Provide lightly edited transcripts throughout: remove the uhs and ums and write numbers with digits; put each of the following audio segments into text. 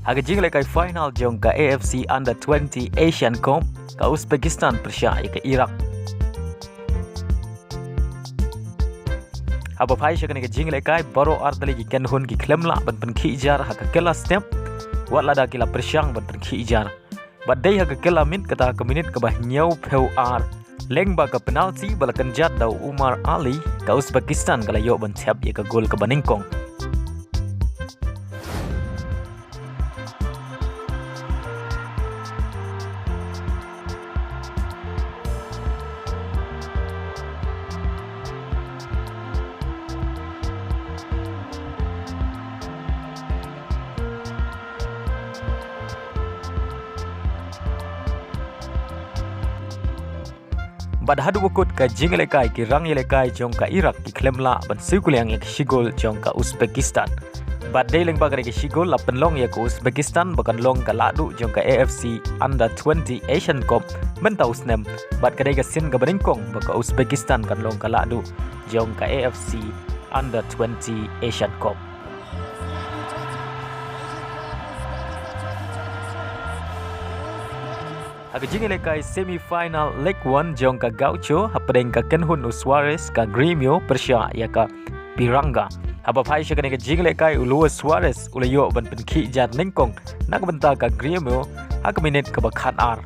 Haka jingle kai final jong ka AFC Under 20 Asian Cup ka Uzbekistan persya ke Iraq. Haba phai shakane ke jingle kai baro ardali ki Kynhun ki klemla ban pen khijar haka kela step wat lada kila persyang ban pen khijar. Badai haka kela min kata ke minit ke bah nyau peu ar leng ba ka penalti balakan jat dau Umar Ali ka Uzbekistan kala yo ban tap ye ka gol ke Nyngkong. Bad hadu bukut ka jingle kai ki rang yele kai jong ka Iraq ki klemla ban sikuliang ye shigol jong ka Uzbekistan. Bad day leng bagare ki shigol la penlong ye ka Uzbekistan bakan long ka ladu jong ka AFC Under 20 Asian Cup mentau snem. Bad kadai ka Sien ka Nyngkong baka Uzbekistan kan long ka ladu jong ka AFC Under 20 Asian Cup. Haka jingle kai semi-final leg 1 jong ka Gaucho hapadeng ka Kynhun Suarez ka Gremio persya ya ka Piranga. Haba phai shakane ka jingle kai ulua Suarez ulayo ban pen khijar Nyngkong nak benta ka Gremio haka minit ka bakhat ar.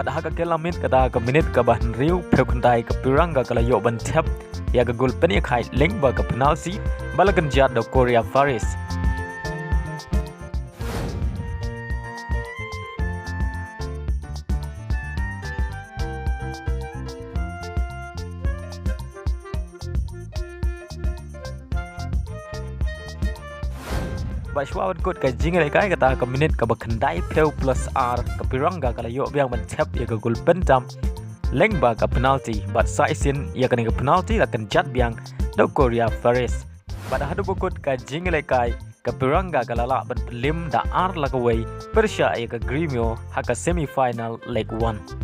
Pada haka kelamit kata ka minit ka bah riu pekundai ka Piranga kala yo ban tap ya ka gol pen khai leng ba ka penalti balakan jat do Korea Faris. Bashwa kot ka jingle kai kata ka minit ka bakhandai peu plus R ka Piranga kala yo biang ban tap ya ka gol pentam leng ba ka penalti but Sien ya ka ni ka penalti akan jat biang do Korea Faris. Pada hadu kot ka jingle kai ka Piranga kala la ban Pynliem da R la ka way persya ya ka Gremio haka semi final leg 1.